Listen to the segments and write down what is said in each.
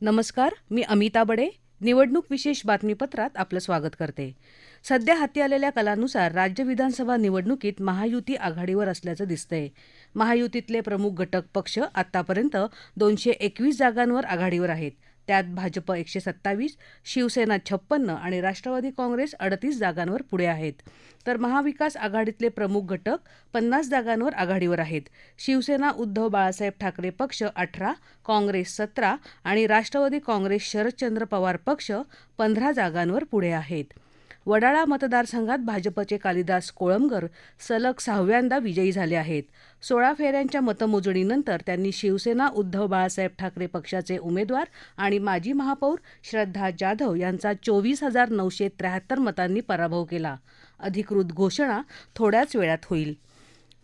नमस्कार, मी अमिता बडे. निवडणूक विशेष बातमीपत्रात आपलं स्वागत करते. सध्या हाती आलेल्या कलानुसार राज्य विधानसभा निवडणुकीत महायुती आघाडीवर असल्याचं दिसतंय. महायुतीतले प्रमुख घटक पक्ष आतापर्यंत 221 जागांवर आघाडीवर आहेत. त्यात भाजप 127, शिवसेना 56 आणि राष्ट्रवादी काँग्रेस 38 जागांवर पुढे आहेत. तर महाविकास आघाडीतले प्रमुख घटक 50 जागांवर आघाडीवर आहेत. शिवसेना उद्धव बाळासाहेब ठाकरे पक्ष 18, काँग्रेस 17 आणि राष्ट्रवादी काँग्रेस शरदचंद्र पवार पक्ष 15 जागांवर पुढे आहेत. वडाळा मतदारसंघात भाजपचे कालिदास कोळंबकर सलग 6व्यांदा विजयी झाले आहेत. 16 फेऱ्यांच्या मतमोजणीनंतर त्यांनी शिवसेना उद्धव बाळासाहेब ठाकरे पक्षाचे उमेदवार आणि माजी महापौर श्रद्धा जाधव यांचा 24,973 मतांनी पराभव केला. अधिकृत घोषणा थोड्याच वेळात होईल.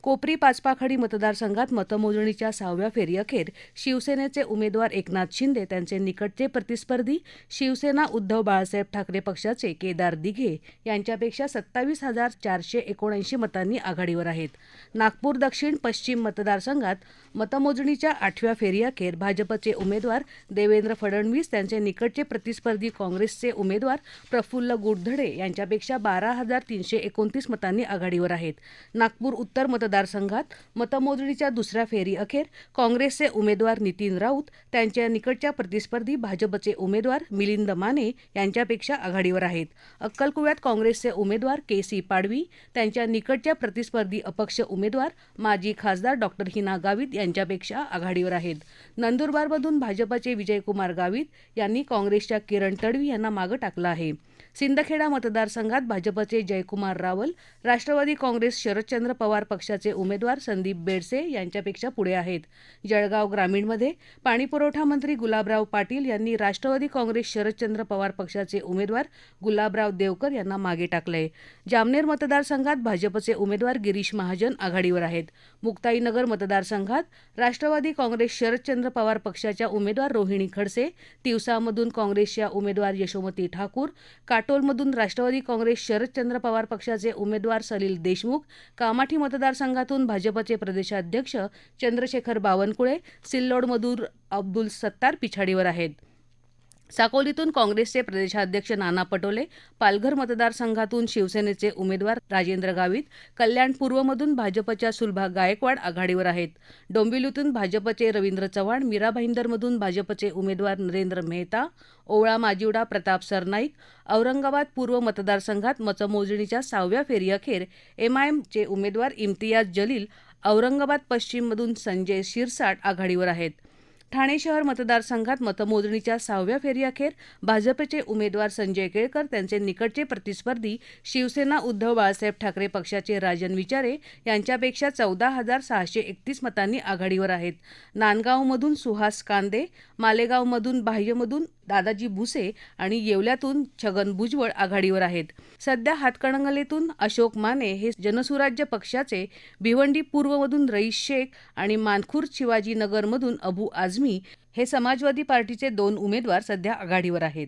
कोपरी पाचपाखडी मतदारसंघात मतमोजणीच्या 6व्या फेरीअखेर शिवसेनेचे उमेदवार एकनाथ शिंदे त्यांचे निकटचे प्रतिस्पर्धी शिवसेना उद्धव बाळासाहेब ठाकरे पक्षाचे केदार दिघे यांच्यापेक्षा 27,479 मतांनी आघाडीवर आहेत. नागपूर दक्षिण पश्चिम मतदारसंघात मतमोजणीच्या 8व्या फेरीअखेर भाजपचे उमेदवार देवेंद्र फडणवीस त्यांचे निकटचे प्रतिस्पर्धी काँग्रेसचे उमेदवार प्रफुल्ल गुडधडे यांच्यापेक्षा 12,329 मतांनी आघाडीवर आहेत. नागपूर उत्तर मतदारसंघात मतमोजणीच्या दुसऱ्या फेरीअखेर काँग्रेसचे उमेदवार नितीन राऊत त्यांच्या निकटच्या प्रतिस्पर्धी भाजपचे उमेदवार मिलिंद माने यांच्यापेक्षा आघाडीवर आहेत. अक्कलकुव्यात काँग्रेसचे उमेदवार के.सी. पाडवी त्यांच्या निकटच्या प्रतिस्पर्धी अपक्ष उमेदवार माजी खासदार डॉ. हिना गावित यांच्यापेक्षा आघाडीवर आहेत. नंदुरबारमधून भाजपचे विजयकुमार गावित यांनी काँग्रेसच्या किरण तडवी यांना मागे टाकलं आहे. सिंदखेडा मतदारसंघात भाजपचे जयकुमार रावल राष्ट्रवादी काँग्रेस शरदचंद्र पवार पक्षाचे उमेदवार संदीप बेडसे यांच्यापेक्षा पुढे आहेत. जळगाव ग्रामीणमध्ये पाणीपुरवठा मंत्री गुलाबराव पाटील यांनी राष्ट्रवादी काँग्रेस शरदचंद्र पवार पक्षाचे उमेदवार गुलाबराव देवकर यांना मागे टाकलंय. जामनेर मतदारसंघात भाजपचे उमेदवार गिरीश महाजन आघाडीवर आहेत. मुक्ताईनगर मतदारसंघात राष्ट्रवादी काँग्रेस शरदचंद्र पवार पक्षाच्या उमेदवार रोहिणी खडसे, तिवसामधून काँग्रेसच्या उमेदवार यशोमती ठाकूर, काटोलमधून राष्ट्रवादी काँग्रेस शरदचंद्र पवार पक्षाचे उमेदवार सलील देशमुख, कामाठी मतदारसंघातून भाजपचे प्रदेशाध्यक्ष चंद्रशेखर बावनकुळे, सिल्लोडमधून अब्दुल सत्तार पिछाडीवर आहेत. साकोलीतून काँग्रेसचे प्रदेशाध्यक्ष नाना पटोले, पालघर मतदारसंघातून शिवसेनेचे उमेदवार राजेंद्र गावित, कल्याण पूर्वमधून भाजपच्या सुलभा गायकवाड आघाडीवर आहेत. डोंबिवलीतून भाजपचे रवींद्र चव्हाण, मीरा भाईंदरमधून भाजपचे उमेदवार नरेंद्र मेहता, ओवळा माजिवडा प्रताप सरनाईक, औरंगाबाद पूर्व मतदारसंघात मतमोजणीच्या 6व्या फेरीअखेर एमआयएमचे उमेदवार इम्तियाज जलील, औरंगाबाद पश्चिममधून संजय शिरसाट आघाडीवर आहेत. ठाणे शहर मतदारसंघात मतमोजणीच्या 6व्या फेरीअखेर भाजपचे उमेदवार संजय केळकर त्यांचे निकटचे प्रतिस्पर्धी शिवसेना उद्धव बाळासाहेब ठाकरे पक्षाचे राजन विचारे यांच्यापेक्षा 14,631 मतांनी आघाडीवर आहेत. नांदगावमधून सुहास कांदे, मालेगावमधून बाह्यमधून दादाजी भुसे आणि येवल्यातून छगन भुजबळ आघाडीवर आहेत. सध्या हातकणंगलेतून अशोक माने हे जनसुराज्य पक्षाचे, भिवंडी पूर्वमधून रईस शेख आणि मानखुर्द शिवाजीनगरमधून अबू आझमी हे समाजवादी पार्टीचे 2 उमेदवार सध्या आघाडीवर आहेत.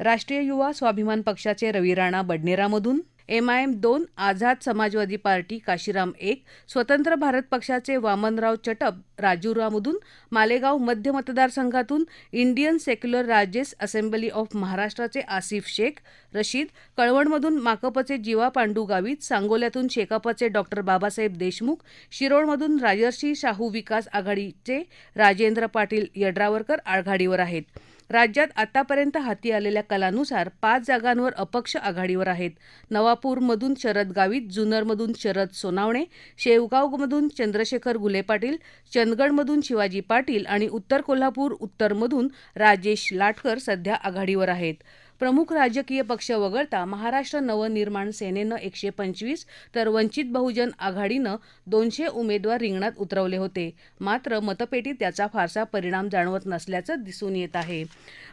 राष्ट्रीय युवा स्वाभिमान पक्षाचे रवी राणा बडनेरामधून, एमआयएम 2, आझाद समाजवादी पार्टी काशीराम 1, स्वतंत्र भारत पक्षाचे वामनराव चटप राजुरामधून, मालेगाव मध्य मतदारसंघातून Indian secular Rajesh assembly of महाराष्ट्राचे आसिफ शेख रशीद, कळवणमधून माकपचे जीवा पांडू गावित, सांगोल्यातून शेकापचे डॉ. बाबासाहेब देशमुख, शिरोळमधून राजर्षी शाहू विकास आघाडीचे राजेंद्र पाटील यड्रावकर आघाडीवर आहेत. राज्यात आतापर्यंत हाती आलेल्या कलानुसार 5 जागांवर अपक्ष आघाडीवर आहेत. नवापूरमधून शरद गावित, जुन्नरमधून शरद सोनावणे, शेवगावमधून चंद्रशेखर घुले पाटील, चंदगडमधून शिवाजी पाटील आणि उत्तर कोल्हापूर उत्तरमधून राजेश लाटकर सध्या आघाडीवर आहेत. प्रमुख राजकीय पक्ष वगळता महाराष्ट्र नवनिर्माण सेनेनं 125 तर वंचित बहुजन आघाडीनं 200 उमेदवार रिंगणात उतरवले होते. मात्र मतपेटीत त्याचा फारसा परिणाम जाणवत नसल्याचं दिसून येत आहे.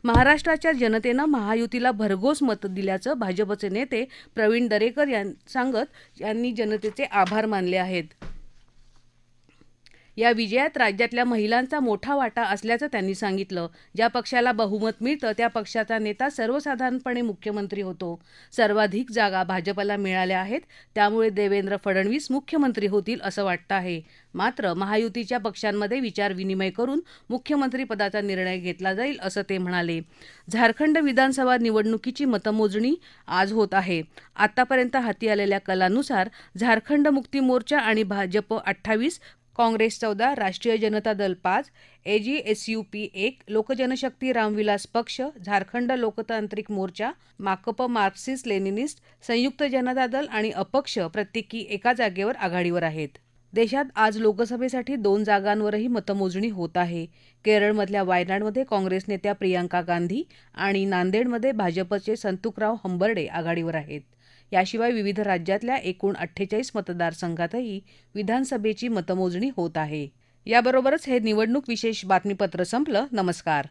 महाराष्ट्राच्या जनतेनं महायुतीला भरघोस मत दिल्याचं भाजपचे नेते प्रवीण दरेकर यांनी जनतेचे आभार मानले आहेत. या विजयात राज्यातल्या महिलांचा मोठा वाटा असल्याचं त्यांनी सांगितलं. ज्या पक्षाला बहुमत मिळतं त्या पक्षाचा नेता सर्वसाधारणपणे मुख्यमंत्री होतो. सर्वाधिक जागा भाजपला मिळाल्या आहेत, त्यामुळे देवेंद्र फडणवीस मुख्यमंत्री होतील असं वाटतं आहे. मात्र महायुतीच्या पक्षांमध्ये विचारविनिमय करून मुख्यमंत्रीपदाचा निर्णय घेतला जाईल असं ते म्हणाले. झारखंड विधानसभा निवडणुकीची मतमोजणी आज होत आहे. आतापर्यंत हाती आलेल्या कलानुसार झारखंड मुक्ती मोर्चा आणि भाजप 28, काँग्रेस 14, राष्ट्रीय जनता दल 5, AGSUP 1, लोकजनशक्ती रामविलास पक्ष, झारखंड लोकतांत्रिक मोर्चा, माकप मार्क्सिस्ट लेनिनिस्ट, संयुक्त जनता दल आणि अपक्ष प्रत्येकी एका जागेवर आघाडीवर आहेत. देशात आज लोकसभेसाठी 2 जागांवरही मतमोजणी होत आहे. केरळमधल्या वायनाडमध्ये काँग्रेस नेत्या प्रियांका गांधी आणि नांदेडमध्ये भाजपचे संतुकराव हंबर्डे आघाडीवर आहेत. याशिवाय विविध राज्यातल्या एकूण 48 मतदारसंघातही विधानसभेची मतमोजणी होत आहे. याबरोबरच हे निवडणूक विशेष बातमीपत्र संपलं. नमस्कार.